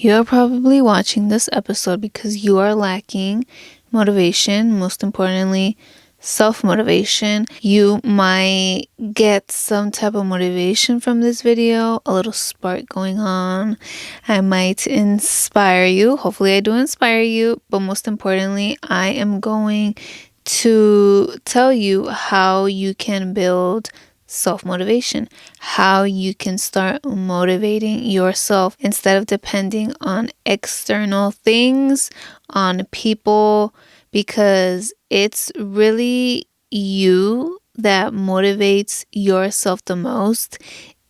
You're probably watching this episode because you are lacking motivation, most importantly, self-motivation. You might get some type of motivation from this video, a little spark going on. I might inspire you. Hopefully I do inspire you, but most importantly, I am going to tell you how you can build self-motivation, how you can start motivating yourself instead of depending on external things, on people, because it's really you that motivates yourself the most.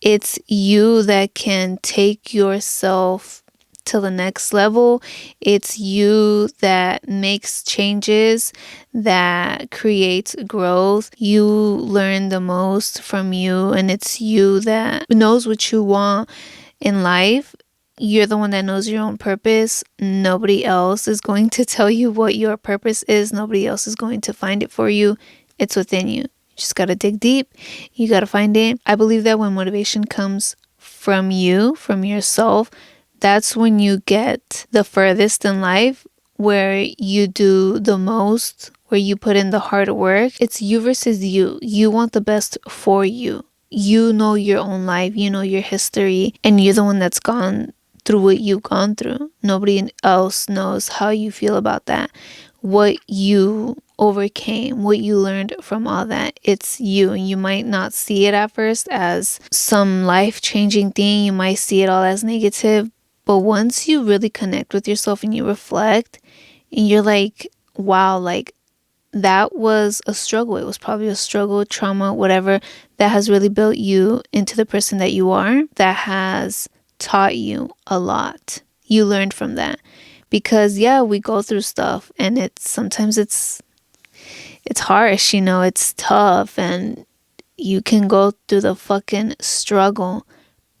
It's you that can take yourself to the next level. It's you that makes changes, that creates growth. You learn the most from you, and it's you that knows what you want in life. You're the one that knows your own purpose. Nobody else is going to tell you what your purpose is. Nobody else is going to find it for you. It's within you. You just got to dig deep. You got to find it. I believe that when motivation comes from you, from yourself, that's when you get the furthest in life, where you do the most, where you put in the hard work. It's you versus you. You want the best for you. You know your own life. You know your history. And you're the one that's gone through what you've gone through. Nobody else knows how you feel about that, what you overcame, what you learned from all that. It's you. You might not see it at first as some life-changing thing. You might see it all as negative. But once you really connect with yourself and you reflect, and you're like, wow, like that was a struggle. It was probably a struggle, trauma, whatever, that has really built you into the person that you are, that has taught you a lot. You learned from that. Because yeah, we go through stuff, and sometimes it's harsh, it's tough, and you can go through the fucking struggle.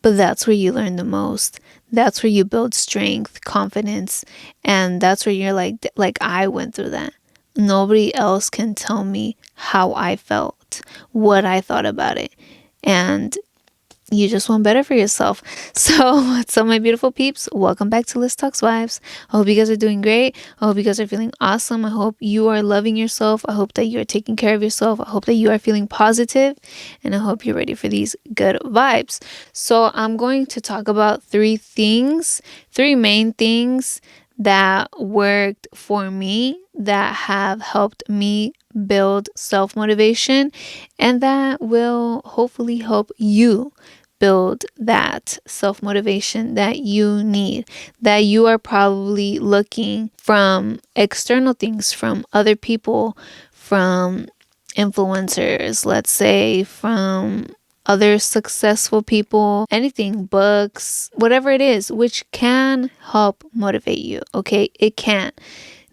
But that's where you learn the most. That's where you build strength, confidence, and that's where you're like I went through that. Nobody else can tell me how I felt, what I thought about it. And you just want better for yourself. So what's up, my beautiful peeps? Welcome back to Let's Talks Wives. I hope you guys are doing great. I hope you guys are feeling awesome. I hope you are loving yourself. I hope that you are taking care of yourself. I hope that you are feeling positive, and I hope you're ready for these good vibes. So I'm going to talk about three main things that worked for me, that have helped me build self-motivation, and that will hopefully help you build that self-motivation that you need, that you are probably looking from external things, from other people, from influencers, let's say, from other successful people, anything, books, whatever it is, which can help motivate you, okay? It can.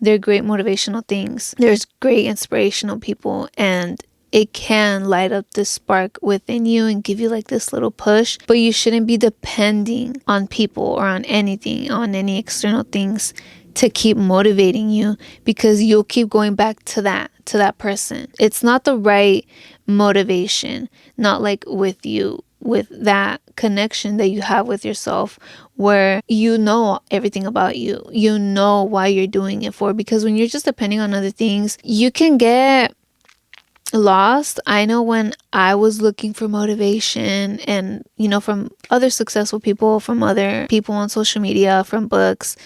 They're great motivational things. There's great inspirational people, and it can light up this spark within you and give you like this little push. But you shouldn't be depending on people or on anything, on any external things to keep motivating you, because you'll keep going back to that person. It's not the right motivation, not like with you, with that connection that you have with yourself, where you know everything about you. You know why you're doing it for, because when you're just depending on other things, you can get lost. I know when I was looking for motivation, and from other successful people, from other people on social media, from books,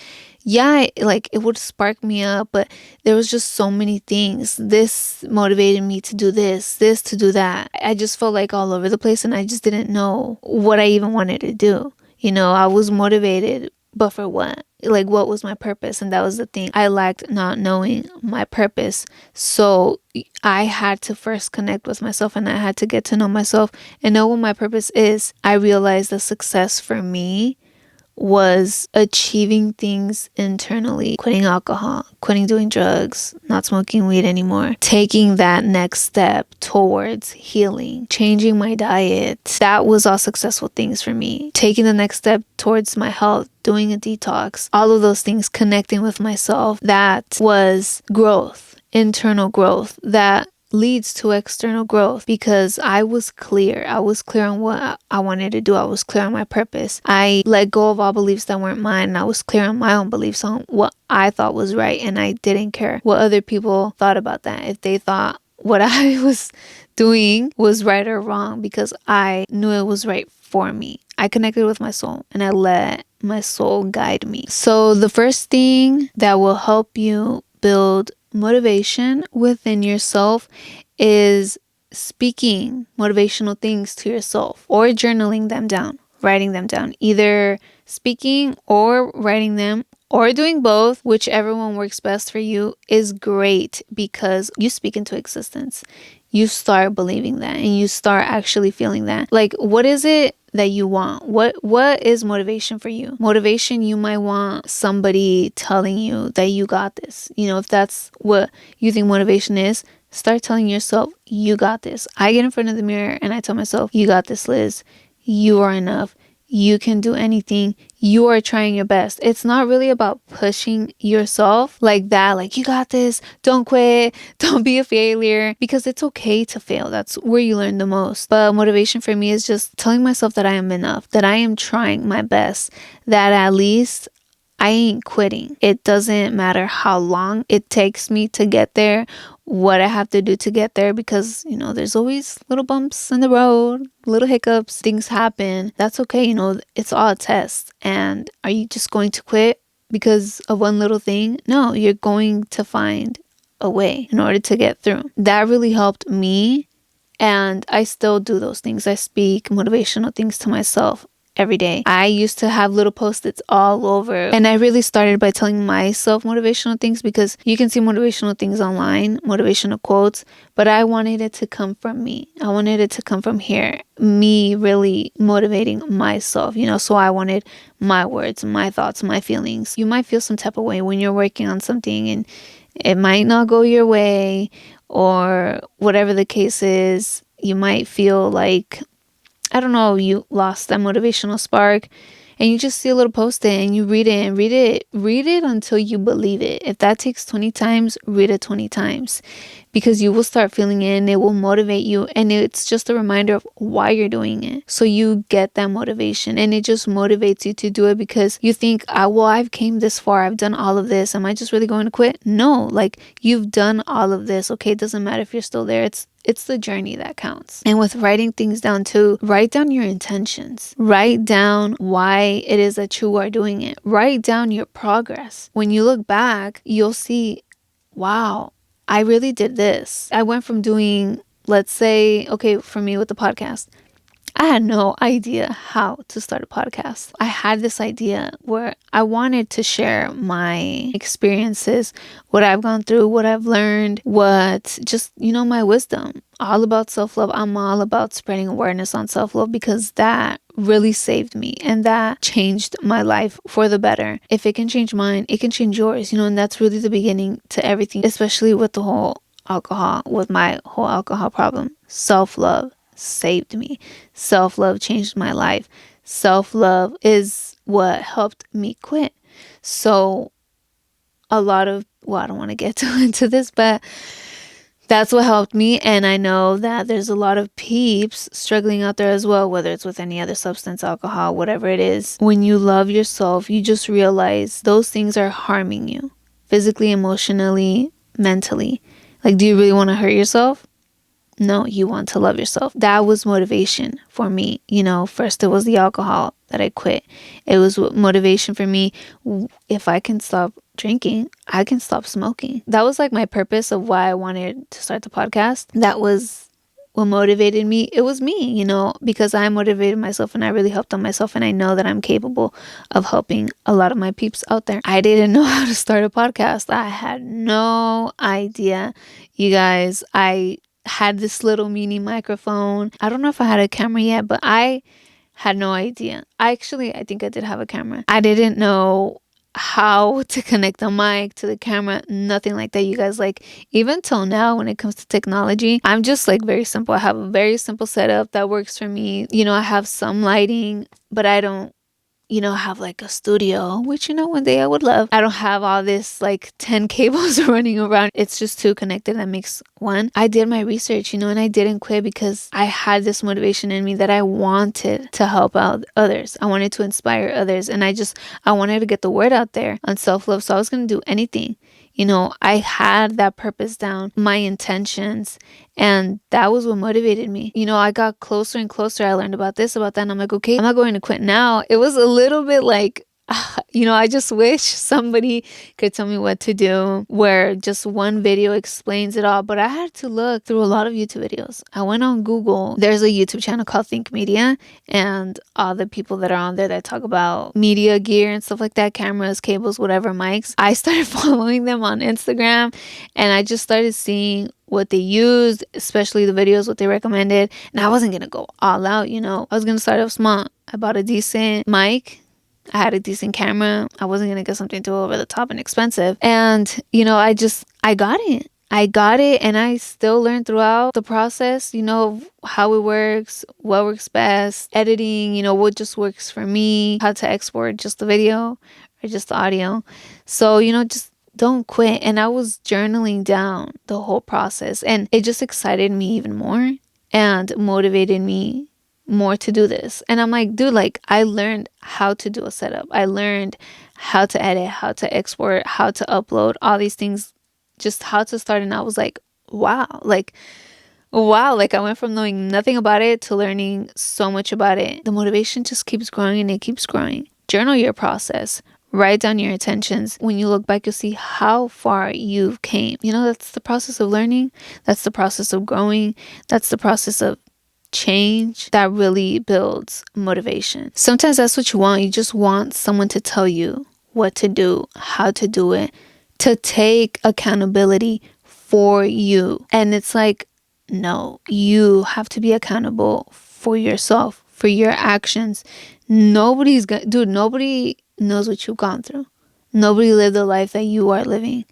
yeah, like it would spark me up, but there was just so many things. This motivated me to do this to do that. I just felt like all over the place, and I just didn't know what I even wanted to do. I was motivated, but for what? Like, what was my purpose? And that was the thing. I lacked not knowing my purpose. So I had to first connect with myself, and I had to get to know myself and know what my purpose is. I realized that success for me was achieving things internally, quitting alcohol, quitting doing drugs, not smoking weed anymore, taking that next step towards healing, changing my diet. That was all successful things for me. Taking the next step towards my health, doing a detox, all of those things, connecting with myself. That was growth, internal growth, that leads to external growth because I was clear. I was clear on what I wanted to do. I was clear on my purpose. I let go of all beliefs that weren't mine. And I was clear on my own beliefs on what I thought was right. And I didn't care what other people thought about that. If they thought what I was doing was right or wrong, because I knew it was right for me. I connected with my soul and I let my soul guide me. So the first thing that will help you build motivation within yourself is speaking motivational things to yourself or journaling them down, writing them down, either speaking or writing them or doing both. Whichever one works best for you is great, because you speak into existence. You start believing that and you start actually feeling that. Like, what is it that you want? What is motivation for you? Motivation, you might want somebody telling you that you got this. If that's what you think motivation is, start telling yourself, you got this. I get in front of the mirror and I tell myself, you got this, Liz. You are enough. You can do anything. You are trying your best. It's not really about pushing yourself like that. Like, you got this. Don't quit. Don't be a failure, because it's okay to fail. That's where you learn the most. But motivation for me is just telling myself that I am enough, that I am trying my best, that at least I ain't quitting. It doesn't matter how long it takes me to get there, what I have to do to get there, because, there's always little bumps in the road, little hiccups, things happen. That's okay. It's all a test. And are you just going to quit because of one little thing? No, you're going to find a way in order to get through. That really helped me. And I still do those things. I speak motivational things to myself every day. I used to have little post-its all over, and I really started by telling myself motivational things, because you can see motivational things online, motivational quotes, but I wanted it to come from me. I wanted it to come from here, me really motivating myself, so I wanted my words, my thoughts, my feelings. You might feel some type of way when you're working on something and it might not go your way, or whatever the case is. You might feel like, I don't know, you lost that motivational spark, and you just see a little post-it and you read it and read it until you believe it. If that takes 20 times, read it 20 times, because you will start feeling it and it will motivate you. And it's just a reminder of why you're doing it. So you get that motivation and it just motivates you to do it, because you think, well, I've came this far. I've done all of this. Am I just really going to quit? No, like, you've done all of this. Okay, it doesn't matter if you're still there. It's the journey that counts. And with writing things down too, write down your intentions. Write down why it is that you are doing it. Write down your progress. When you look back, you'll see, wow, I really did this. I went from doing, let's say, okay, for me with the podcast, I had no idea how to start a podcast. I had this idea where I wanted to share my experiences, what I've gone through, what I've learned, what just, my wisdom, all about self-love. I'm all about spreading awareness on self-love, because that really saved me and that changed my life for the better. If it can change mine, it can change yours, and that's really the beginning to everything, especially with the whole alcohol, with my whole alcohol problem. Self-love saved me. Self-love changed my life. Self-love is what helped me quit. So I don't want to get too into this, but that's what helped me. And I know that there's a lot of peeps struggling out there as well, whether it's with any other substance, alcohol, whatever it is. When you love yourself, you just realize those things are harming you physically, emotionally, mentally. Like, do you really want to hurt yourself? No, you want to love yourself. That was motivation for me. First it was the alcohol that I quit. It was motivation for me. If I can stop drinking, I can stop smoking. That was like my purpose of why I wanted to start the podcast. That was what motivated me. It was me, because I motivated myself and I really helped on myself, and I know that I'm capable of helping a lot of my peeps out there. I didn't know how to start a podcast. I had no idea. You guys, I had this little mini microphone. I don't know if I had a camera yet, but I had no idea. I think I did have a camera. I didn't know how to connect the mic to the camera, nothing like that, you guys. Like, even till now, when it comes to technology, I'm just like very simple. I have a very simple setup that works for me. I have some lighting, but I don't have like a studio, which, one day I would love. I don't have all this like 10 cables running around. It's just two connected that makes one. I did my research, and I didn't quit because I had this motivation in me that I wanted to help out others. I wanted to inspire others, and I wanted to get the word out there on self-love. So I was going to do anything. I had that purpose down, my intentions, and that was what motivated me. I got closer and closer. I learned about this, about that, and I'm like, okay, I'm not going to quit now. It was a little bit like, I just wish somebody could tell me what to do, where just one video explains it all. But I had to look through a lot of YouTube videos. I went on Google. There's a YouTube channel called Think Media, and all the people that are on there that talk about media gear and stuff like that, cameras, cables, whatever, mics. I started following them on Instagram, and I just started seeing what they used, especially the videos, what they recommended. And I wasn't going to go all out, I was going to start off small. I bought a decent mic. I had a decent camera. I wasn't going to get something too over the top and expensive. And, I got it. I got it, and I still learned throughout the process, how it works, what works best, editing, what just works for me, how to export just the video or just the audio. So, just don't quit. And I was journaling down the whole process, and it just excited me even more and motivated me more to do this. And I'm like, dude, like, I learned how to do a setup. I learned how to edit, how to export, how to upload, all these things, just how to start. And I was like, wow, like I went from knowing nothing about it to learning so much about it. The motivation just keeps growing, and it keeps growing. Journal your process. Write down your intentions. When you look back, you'll see how far you've came. That's the process of learning. That's the process of growing. That's the process of change that really builds motivation. Sometimes that's what you want. You just want someone to tell you what to do, how to do it, to take accountability for you. And it's like, no, you have to be accountable for yourself, for your actions. Nobody knows what you've gone through. Nobody lived the life that you are living.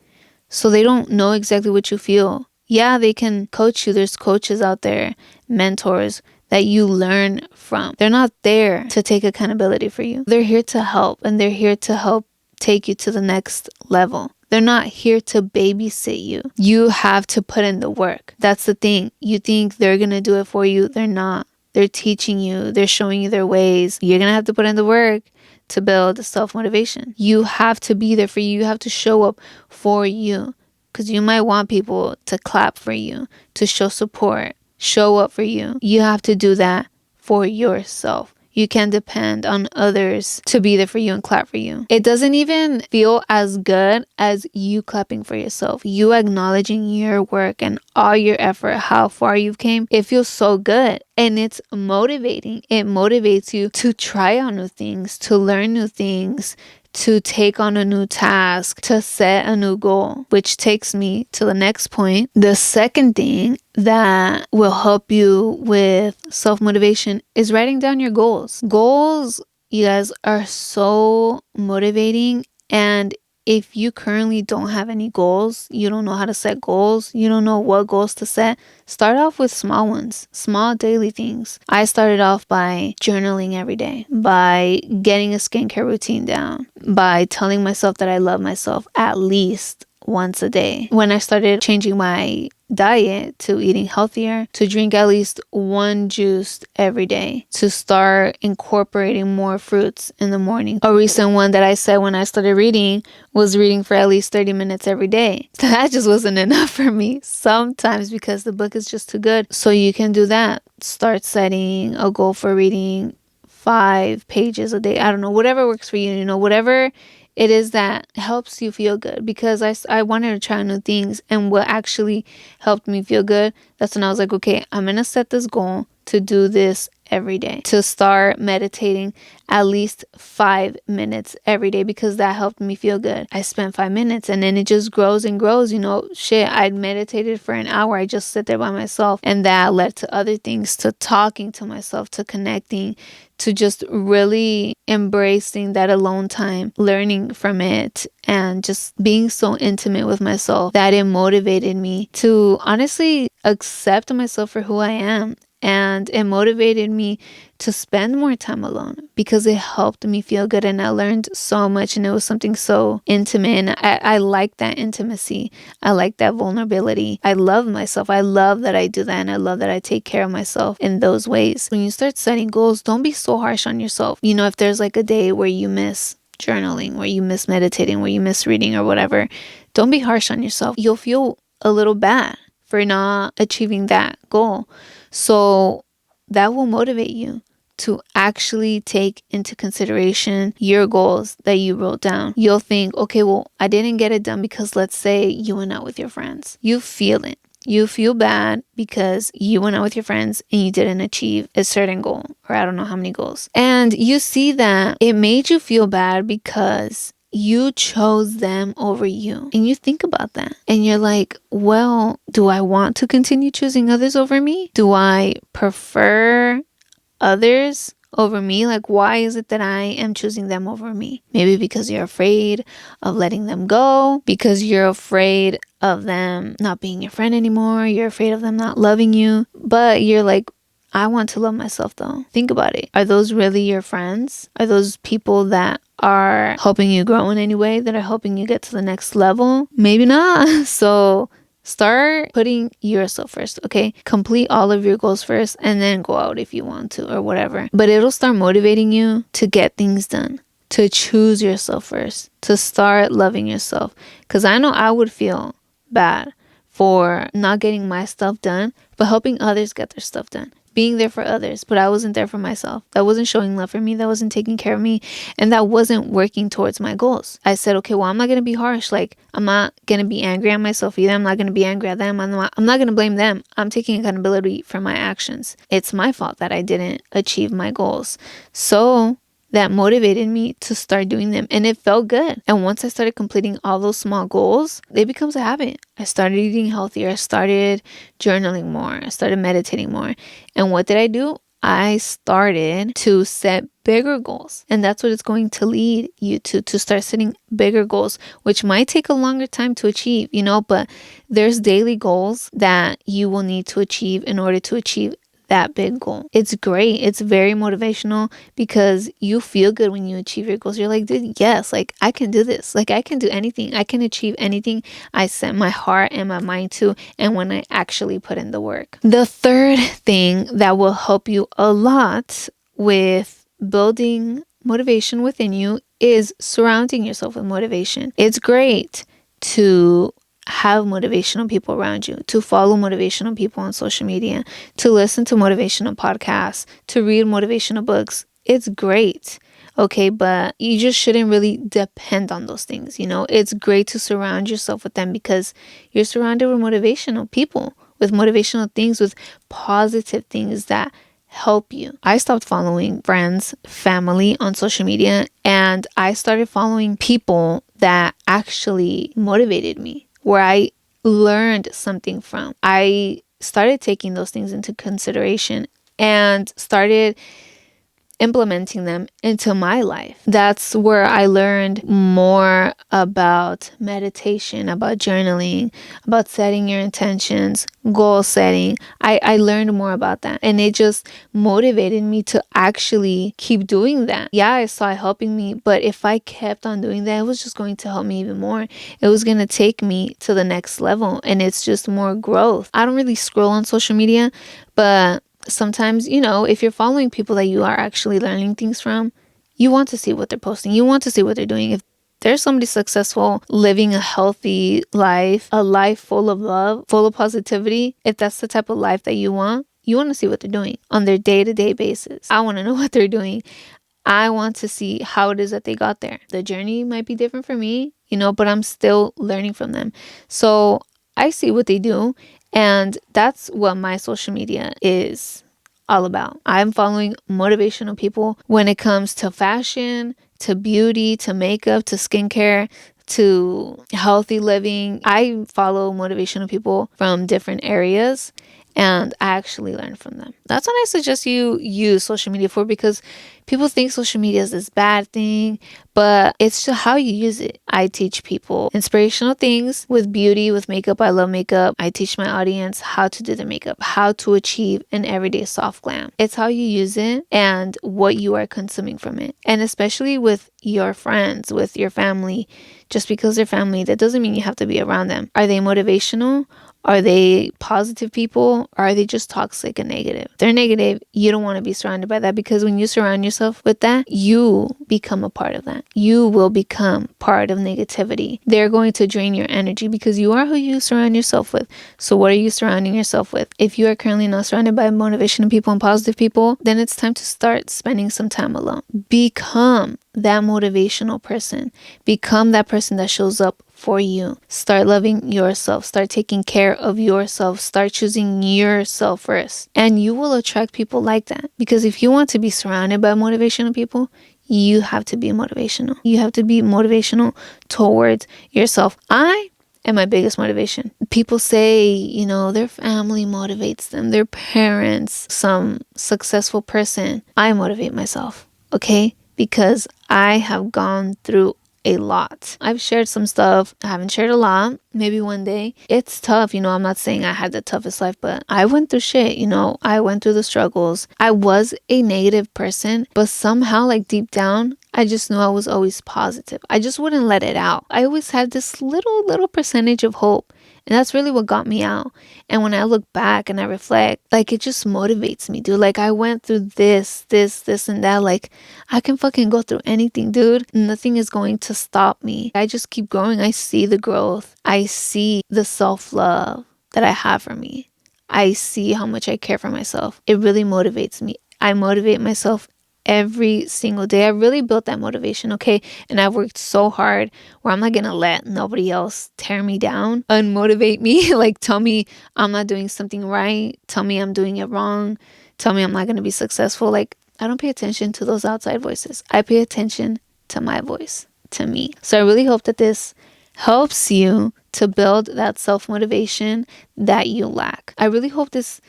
So they don't know exactly what you feel. Yeah, they can coach you. There's coaches out there, mentors that you learn from. They're not there to take accountability for you. They're here to help, and they're here to help take you to the next level. They're not here to babysit you. You have to put in the work. That's the thing. You think they're going to do it for you. They're not. They're teaching you. They're showing you their ways. You're going to have to put in the work to build self-motivation. You have to be there for you. You have to show up for you. Because you might want people to clap for you, to show support, show up for you. You have to do that for yourself. You can't depend on others to be there for you and clap for you. It doesn't even feel as good as you clapping for yourself. You acknowledging your work and all your effort, how far you've came. It feels so good. And it's motivating. It motivates you to try out new things, to learn new things, to take on a new task, to set a new goal, which takes me to the next point. The second thing that will help you with self-motivation is writing down your goals. Goals, you guys, are so motivating. And if you currently don't have any goals, you don't know how to set goals, you don't know what goals to set, start off with small ones, small daily things. I started off by journaling every day, by getting a skincare routine down, by telling myself that I love myself at least once a day. When I started changing my diet to eating healthier, to drink at least one juice every day, to start incorporating more fruits in the morning. A recent one that I said when I started reading was reading for at least 30 minutes every day. That just wasn't enough for me sometimes because the book is just too good. So you can do that. Start setting a goal for reading 5 pages a day. I don't know, whatever works for you, whatever it is that helps you feel good, because I wanted to try new things, and what actually helped me feel good, that's when I was like, okay, I'm going to set this goal to do this every day, to start meditating at least 5 minutes every day, because that helped me feel good. I spent 5 minutes, and then it just grows and grows. I'd meditated for an hour. I just sit there by myself, and that led to other things, to talking to myself, to connecting, to just really embracing that alone time, learning from it, and just being so intimate with myself that it motivated me to honestly accept myself for who I am And it motivated me to spend more time alone because it helped me feel good. And I learned so much, and it was something so intimate. And I like that intimacy. I like that vulnerability. I love myself. I love that I do that. And I love that I take care of myself in those ways. When you start setting goals, don't be so harsh on yourself. You know, if there's like a day where you miss journaling, where you miss meditating, where you miss reading or whatever, don't be harsh on yourself. You'll feel a little bad for not achieving that goal. So that will motivate you to actually take into consideration your goals that you wrote down. You'll think, okay, well, I didn't get it done because let's say you went out with your friends. You feel it. You feel bad because you went out with your friends and you didn't achieve a certain goal, or I don't know how many goals. And you see that it made you feel bad because you chose them over you. And you think about that and you're like, well, do I want to continue choosing others over me? Do I prefer others over me? Like, why is it that I am choosing them over me? Maybe because you're afraid of letting them go, because you're afraid of them not being your friend anymore. You're afraid of them not loving you. But you're like, I want to love myself though. Think about it. Are those really your friends? Are those people that are helping you grow in any way, that are helping you get to the next level? Maybe not. So start putting yourself first, okay? Complete all of your goals first and then go out if you want to or whatever. But it'll start motivating you to get things done, to choose yourself first, to start loving yourself. Because I know I would feel bad for not getting my stuff done, but helping others get their stuff done. Being there for others, but I wasn't there for myself. That wasn't showing love for me. That wasn't taking care of me. And that wasn't working towards my goals. I said, okay, well, I'm not going to be harsh. Like, I'm not going to be angry at myself either. I'm not going to be angry at them. I'm not going to blame them. I'm taking accountability for my actions. It's my fault that I didn't achieve my goals. So that motivated me to start doing them, and it felt good. And once I started completing all those small goals, it becomes a habit. I started eating healthier. I started journaling more. I started meditating more. And what did I do? I started to set bigger goals. And that's what it's going to lead you to start setting bigger goals, which might take a longer time to achieve, but there's daily goals that you will need to achieve in order to achieve that big goal. It's great. It's very motivational because you feel good when you achieve your goals. You're like, dude, yes, like I can do this. Like I can do anything. I can achieve anything I set my heart and my mind to, and when I actually put in the work. The third thing that will help you a lot with building motivation within you is surrounding yourself with motivation. It's great to have motivational people around you, to follow motivational people on social media, to listen to motivational podcasts, to read motivational books. It's great. Okay, but you just shouldn't really depend on those things. It's great to surround yourself with them because you're surrounded with motivational people, with motivational things, with positive things that help you. I stopped following friends, family on social media, and I started following people that actually motivated me, where I learned something from. I started taking those things into consideration and started implementing them into my life. That's where I learned more about meditation, about journaling, about setting your intentions, goal setting. I learned more about that, and it just motivated me to actually keep doing that. Yeah, I saw it helping me, but if I kept on doing that, it was just going to help me even more. It was going to take me to the next level, and it's just more growth. I don't really scroll on social media, but sometimes, if you're following people that you are actually learning things from, you want to see what they're posting. You want to see what they're doing. If there's somebody successful, living a healthy life, a life full of love, full of positivity, if that's the type of life that you want to see what they're doing on their day-to-day basis. I want to know what they're doing. I want to see how it is that they got there. The journey might be different for me, but I'm still learning from them. So I see what they do. And that's what my social media is all about. I'm following motivational people when it comes to fashion, to beauty, to makeup, to skincare, to healthy living. I follow motivational people from different areas. and I actually learn from them. That's what I suggest you use social media for, because people think social media is this bad thing, but it's just how you use it. I teach people inspirational things with beauty, with makeup. I love makeup. I teach my audience how to do their makeup, how to achieve an everyday soft glam. It's how you use it and what you are consuming from it. And especially with your friends, with your family, just because they're family, that doesn't mean you have to be around them. Are they motivational? Are they positive people? Or are they just toxic and negative? If they're negative, you don't want to be surrounded by that, because when you surround yourself with that, you become a part of that. You will become part of negativity. They're going to drain your energy, because you are who you surround yourself with. So what are you surrounding yourself with? If you are currently not surrounded by motivational people and positive people, then it's time to start spending some time alone. Become that motivational person. Become that person that shows up for you. Start loving yourself. Start taking care of yourself. Start choosing yourself first. And you will attract people like that. Because if you want to be surrounded by motivational people, you have to be motivational. You have to be motivational towards yourself. I am my biggest motivation. People say, their family motivates them, their parents, some successful person. I motivate myself, okay? Because I have gone through a lot. I've shared some stuff. I haven't shared a lot. Maybe one day. It's tough. I'm not saying I had the toughest life, but I went through shit. I went through the struggles. I was a negative person, but somehow, like deep down, I just knew I was always positive. I just wouldn't let it out. I always had this little percentage of hope. And that's really what got me out. And when I look back and I reflect, like, it just motivates me, dude. Like, I went through this, and that. Like, I can fucking go through anything, dude. Nothing is going to stop me. I just keep growing. I see the growth. I see the self-love that I have for me. I see how much I care for myself. It really motivates me. I motivate myself every single day. I really built that motivation, okay? And I've worked so hard where I'm not gonna let nobody else tear me down, unmotivate me, like tell me I'm not doing something right, tell me I'm doing it wrong, tell me I'm not gonna be successful. Like, I don't pay attention to those outside voices. I pay attention to my voice, to me. So I really hope that this helps you to build that self-motivation that you lack. I really hope this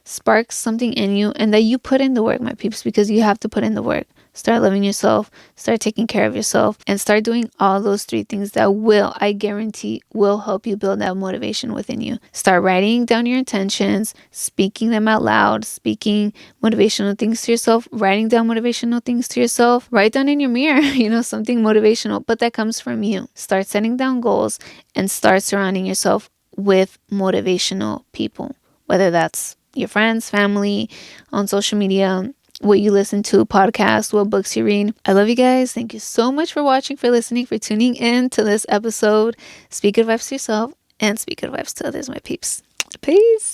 sparks something in you and that you put in the work, my peeps, because you have to put in the work. Start loving yourself, start taking care of yourself, and start doing all those 3 things that I guarantee, will help you build that motivation within you. Start writing down your intentions, speaking them out loud, speaking motivational things to yourself, writing down motivational things to yourself. Write down in your mirror, something motivational, but that comes from you. Start setting down goals and start surrounding yourself with motivational people, whether that's your friends, family, on social media, what you listen to, podcasts, what books you read. I love you guys. Thank you so much for watching, for listening, for tuning in to this episode. Speak good vibes to yourself and speak good vibes to others, my peeps. Peace.